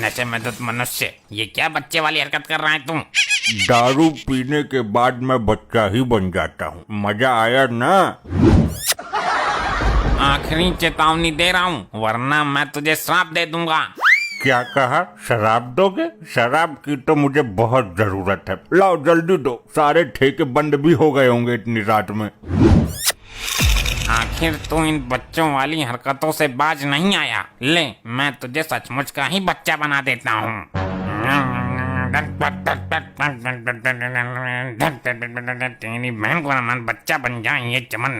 नशे में धुत मनुष्य, ये क्या बच्चे वाली हरकत कर रहा है तुम? दारू पीने के बाद मैं बच्चा ही बन जाता हूँ। मजा आया ना? आखिरी चेतावनी दे रहा हूँ, वरना मैं तुझे श्राप दे दूंगा। क्या कहा? शराब दोगे? शराब की तो मुझे बहुत जरूरत है। लाओ जल्दी दो, सारे ठेके बंद भी हो गए होंगे इतनी रात में। आखिर तू इन बच्चों वाली हरकतों से बाज नहीं आया। ले, मैं तुझे सचमुच का ही बच्चा बना देता हूँ। तेरी बहन को मन बच्चा बन जाए ये चमन।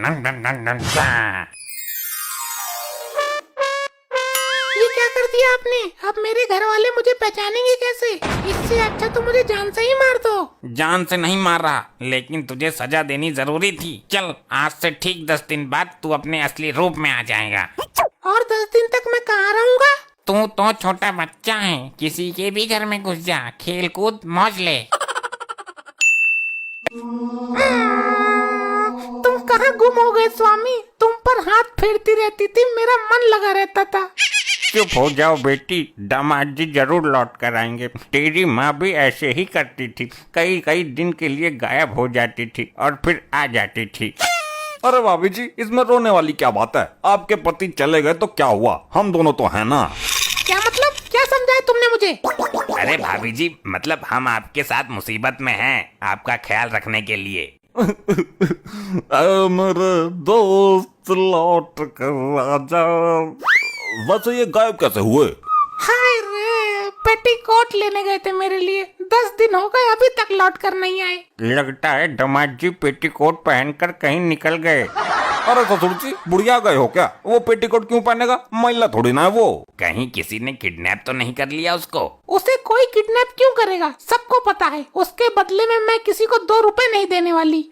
ये क्या कर दिया आपने? अब मेरे घर वाले मुझे पहचानेंगे कैसे? इससे अच्छा तो मुझे जान से ही मार दो। जान से नहीं मार रहा, लेकिन तुझे सजा देनी जरूरी थी। चल, आज से ठीक 10 दिन बाद तू अपने असली रूप में आ जाएगा। और 10 दिन तक मैं कहाँ रहूँगा? तू तो छोटा बच्चा है, किसी के भी घर में घुस जा, खेल कूद मौज ले। तुम कहाँ गुम हो गए स्वामी? तुम पर हाथ फेरती रहती थी, मेरा मन लगा रहता था। चुप हो जाओ बेटी, दामाद जी जरूर लौट कर आएंगे। तेरी माँ भी ऐसे ही करती थी, कई कई दिन के लिए गायब हो जाती थी और फिर आ जाती थी। अरे भाभी जी, इसमें रोने वाली क्या बात है? आपके पति चले गए तो क्या हुआ, हम दोनों तो हैं ना। क्या मतलब? क्या समझाया तुमने मुझे? अरे भाभी जी, मतलब हम आपके साथ मुसीबत में हैं, आपका ख्याल रखने के लिए। मेरे दोस्त लौट कर आजा। वैसे ये गायब कैसे हुए? हाय रे, पेटीकोट लेने गए थे मेरे लिए। 10 दिन हो गए, अभी तक लौट कर नहीं आए। लगता है दामाद जी पेटीकोट पहनकर कहीं निकल गए। अरे ससुर जी, बुढ़िया गए हो क्या? वो पेटीकोट क्यों पहनेगा? महिला थोड़ी ना है वो। कहीं किसी ने किडनैप तो नहीं कर लिया उसको? उसे कोई किडनैप क्यों करेगा? सबको पता है। उसके बदले में मैं किसी को 2 रुपए नहीं देने वाली।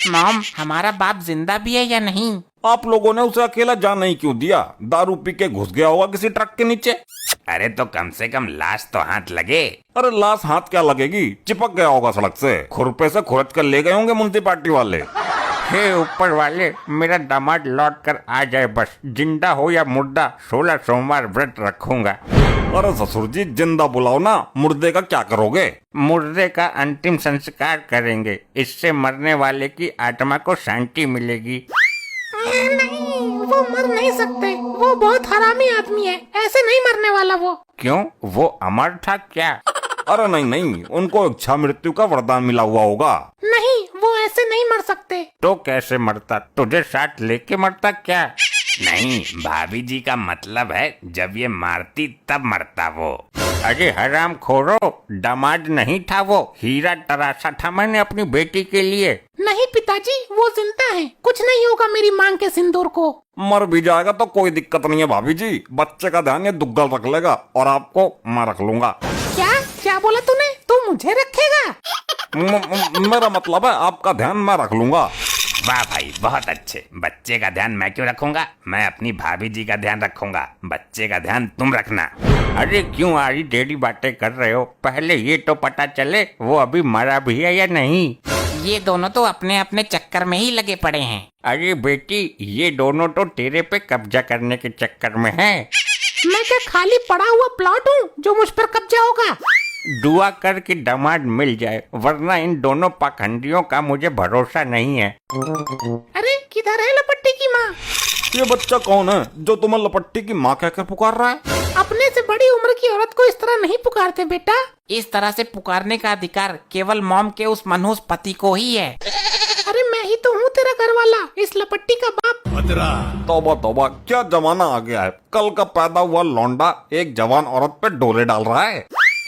मॉम, हमारा बाप जिंदा भी है या नहीं? आप लोगों ने उसे अकेला जाने ही क्यों दिया? दारू पी के घुस गया होगा किसी ट्रक के नीचे। अरे तो कम से कम लाश तो हाथ लगे। अरे लाश हाथ क्या लगेगी, चिपक गया होगा सड़क से। खुरपे से खुरच कर ले गए होंगे म्युनिसिपालिटी वाले। हे ऊपर वाले, मेरा दामाद लौट कर आ जाए बस। जिंदा हो या मुर्दा, 16 सोमवार व्रत रखूंगा। अरे ससुर जी, जिंदा बुलाओ ना, मुर्दे का क्या करोगे? मुर्दे का अंतिम संस्कार करेंगे, इससे मरने वाले की आत्मा को शांति मिलेगी। नहीं, वो मर नहीं सकते। वो बहुत हरामी आदमी है, ऐसे नहीं मरने वाला वो। क्यों, वो अमर था क्या? अरे नहीं नहीं, उनको इच्छा मृत्यु का वरदान मिला हुआ होगा। नहीं, वो ऐसे नहीं मर सकते। तो कैसे मरता? तुझे साथ लेके मरता क्या? नहीं, भाभी जी का मतलब है जब ये मारती तब मरता वो। अरे हराम खोरो, दामाद नहीं था वो, हीरा तराशा था मैंने अपनी बेटी के लिए। नहीं पिताजी, वो जिंदा है। कुछ नहीं होगा मेरी मांग के सिंदूर को। मर भी जाएगा तो कोई दिक्कत नहीं है भाभी जी, बच्चे का ध्यान ये दुग्गल रख लेगा और आपको मैं रख लूंगा। क्या क्या बोला तूने? तू मुझे रखेगा? मेरा मतलब है आपका ध्यान मैं रख लूंगा। वाह भाई, बहुत अच्छे। बच्चे का ध्यान मैं क्यों रखूंगा? मैं अपनी भाभी जी का ध्यान रखूंगा, बच्चे का ध्यान तुम रखना। अरे क्यों आरी टेढ़ी बातें कर रहे हो? पहले ये तो पता चले वो अभी मरा भी है या नहीं। ये दोनों तो अपने अपने चक्कर में ही लगे पड़े हैं। अरे बेटी, ये दोनों तो तेरे पे कब्जा करने के चक्कर में हैं। मैं क्या खाली पड़ा हुआ प्लॉट हूँ जो मुझ पर कब्जा होगा? दुआ कर कि दामाद मिल जाए, वरना इन दोनों पाखंडियों का मुझे भरोसा नहीं है। अरे किधर है लपट्टी की माँ? ये बच्चा कौन है जो तुम्हें लपट्टी की माँ कहकर पुकार रहा है? अपने से बड़ी उम्र की औरत को इस तरह नहीं पुकारते बेटा। इस तरह से पुकारने का अधिकार केवल मॉम के उस मनहूस पति को ही है। अरे मैं ही तो हूँ तेरा घर वाला, इस लपट्टी का बाप। तौबा तौबा, क्या जमाना आ गया है। कल का पैदा हुआ लौंडा एक जवान औरत पे डोले डाल रहा है।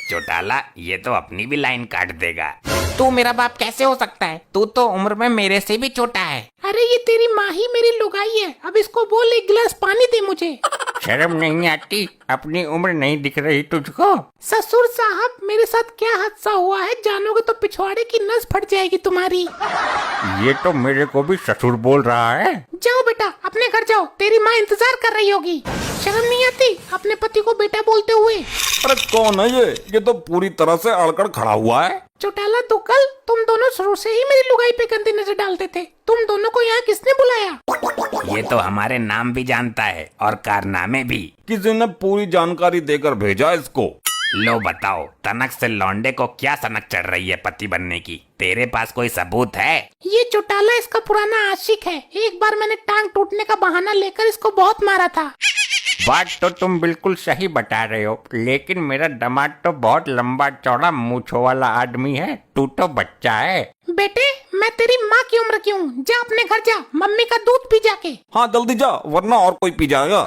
चौटाला, ये तो अपनी भी लाइन काट देगा। तू मेरा बाप कैसे हो सकता है? तू तो उम्र में मेरे से भी छोटा है। अरे ये तेरी माँ ही मेरी लुगाई है। अब इसको बोल 1 गिलास पानी दे मुझे। शर्म नहीं आती? अपनी उम्र नहीं दिख रही तुझको? ससुर साहब, मेरे साथ क्या हादसा हुआ है जानोगे तो पिछवाड़े की नस फट जाएगी तुम्हारी। ये तो मेरे को भी ससुर बोल रहा है। जाओ बेटा, अपने घर जाओ, तेरी माँ इंतजार कर रही होगी। शर्म नहीं आती अपने पति को बेटा बोलते हुए? अरे कौन है ये तो पूरी तरह से अड़कड़ खड़ा हुआ है। चौटाला दुग्गल, तुम दोनों शुरू से ही मेरी लुगाई पे गंदी नजर डालते थे। तुम दोनों को यहाँ किसने बुलाया? ये तो हमारे नाम भी जानता है और कारनामे भी। किसी ने पूरी जानकारी देकर भेजा इसको। लो बताओ, तनक से लौंडे को क्या सनक चढ़ रही है पति बनने की? तेरे पास कोई सबूत है? ये चौटाला इसका पुराना आशिक है। एक बार मैंने टांग टूटने का बहाना लेकर इसको बहुत मारा था। बात तो तुम बिल्कुल सही बता रहे हो, लेकिन मेरा दामाद तो बहुत लंबा चौड़ा मूंछों वाला आदमी है, तू तो बच्चा है। बेटे, मैं तेरी माँ की उम्र की हूँ। जा अपने घर जा, मम्मी का दूध पी जाके। हाँ जल्दी जा वरना और कोई पी जाएगा।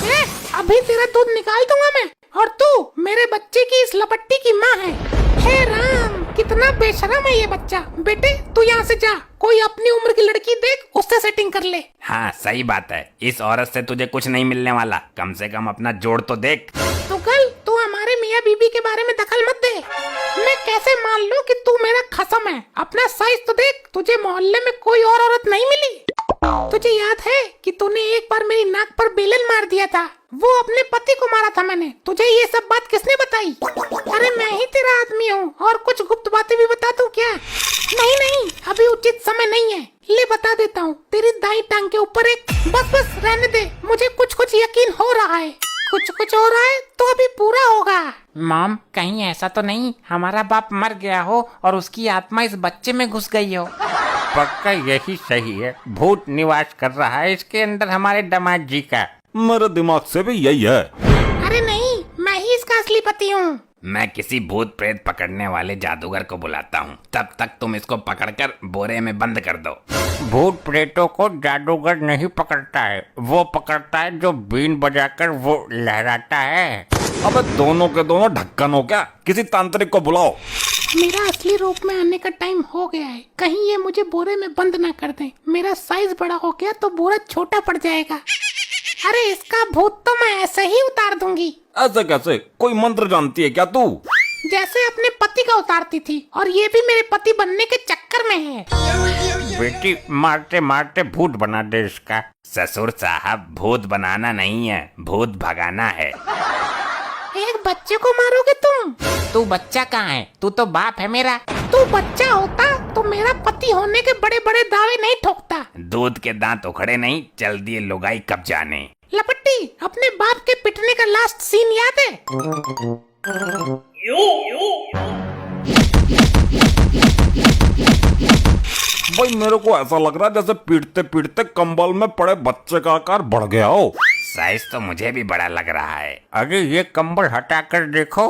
ए, अभी तेरा दूध निकाल दूंगा मैं। और तू मेरे बच्चे की इस लपट्टी की माँ है। हे राम, कितना बेशरम है ये बच्चा। बेटे तू यहाँ से जा, कोई अपनी उम्र की लड़की देख, उससे सेटिंग कर ले। हाँ सही बात है, इस औरत से तुझे कुछ नहीं मिलने वाला, कम से कम अपना जोड़ तो देख। तो कल तू हमारे मियाँ बीबी के बारे में दखल मत दे। मैं कैसे मान लूं कि तू मेरा खसम है? अपना साइज तो देख, तुझे मोहल्ले में कोई और औरत नहीं मिली। तुझे याद है कि तूने एक बार मेरी नाक पर बेलन मार दिया था? वो अपने पति को मारा था मैंने। तुझे ये सब बात किसने बताई? अरे मैं ही तेरा आदमी हूँ। और कुछ गुप्त बातें भी बता दूं क्या? नहीं, अभी उचित समय नहीं है। ले बता देता हूँ, तेरी दाई टांग के ऊपर एक। बस रहने दे, मुझे कुछ यकीन हो रहा है। कुछ हो रहा है तो अभी पूरा होगा। मॉम, कहीं ऐसा तो नहीं हमारा बाप मर गया हो और उसकी आत्मा इस बच्चे में घुस गई हो? पक्का यही सही है, भूत निवास कर रहा है इसके अंदर हमारे दामाद जी का। मेरे दिमाग से भी यही है। अरे नहीं, मैं ही इसका असली पति हूँ। मैं किसी भूत प्रेत पकड़ने वाले जादूगर को बुलाता हूँ, तब तक तुम इसको पकड़कर बोरे में बंद कर दो। भूत प्रेतों को जादूगर नहीं पकड़ता है, वो पकड़ता है जो बीन बजाकर वो लहराता है। अबे दोनों के दोनों ढक्कन हो क्या? किसी तांत्रिक को बुलाओ। मेरा असली रूप में आने का टाइम हो गया है। कहीं ये मुझे बोरे में बंद ना कर दें। मेरा साइज बड़ा हो गया तो बोरा छोटा पड़ जाएगा। अरे इसका भूत तो मैं ऐसे ही उतार दूंगी। ऐसे कैसे? कोई मंत्र जानती है क्या तू? जैसे अपने पति का उतारती थी, और ये भी मेरे पति बनने के चक्कर में है। बेटी मारते मारते भूत बना दे इसका। ससुर साहब, भूत बनाना नहीं है, भूत भगाना है। एक बच्चे को मारोगे तुम? तू बच्चा कहाँ है? तू तो बाप है मेरा। तू बच्चा होता तो मेरा पति होने के बड़े बड़े दावे नहीं ठोकता। दूध के दांत उखड़े नहीं, चल दिए लुगाई कब जाने। लपट्टी, अपने बाप के पिटने का लास्ट सीन याद है? भाई मेरे को ऐसा लग रहा है जैसे पीटते पीटते कंबल में पड़े बच्चे का आकार बढ़ गया हो। साइज तो मुझे भी बड़ा लग रहा है। अरे ये कंबल हटाकर देखो।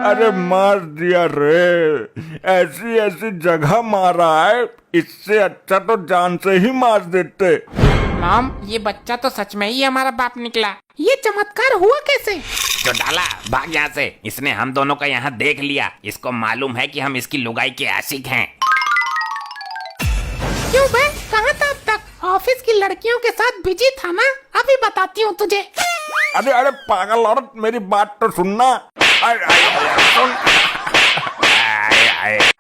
अरे मार दिया रे, ऐसी ऐसी जगह मारा है, इससे अच्छा तो जान से ही मार देते। मॉम, ये बच्चा तो सच में ही हमारा बाप निकला। ये चमत्कार हुआ कैसे? चौटाला, भाग यहाँ से। इसने हम दोनों का यहाँ देख लिया। इसको मालूम है कि हम इसकी लुगाई के आशिक हैं। क्यों बे, कहाँ था अब तक? ऑफिस की लड़कियों के साथ बिजी था ना? अभी बताती हूँ तुझे। अरे पागल औरत, मेरी बात तो सुनना। सुन।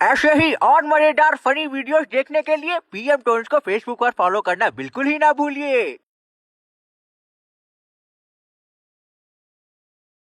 ऐसे ही और मजेदार फनी वीडियोस देखने के लिए पीएम टोन्स को फेसबुक पर फॉलो करना बिल्कुल ही ना भूलिए।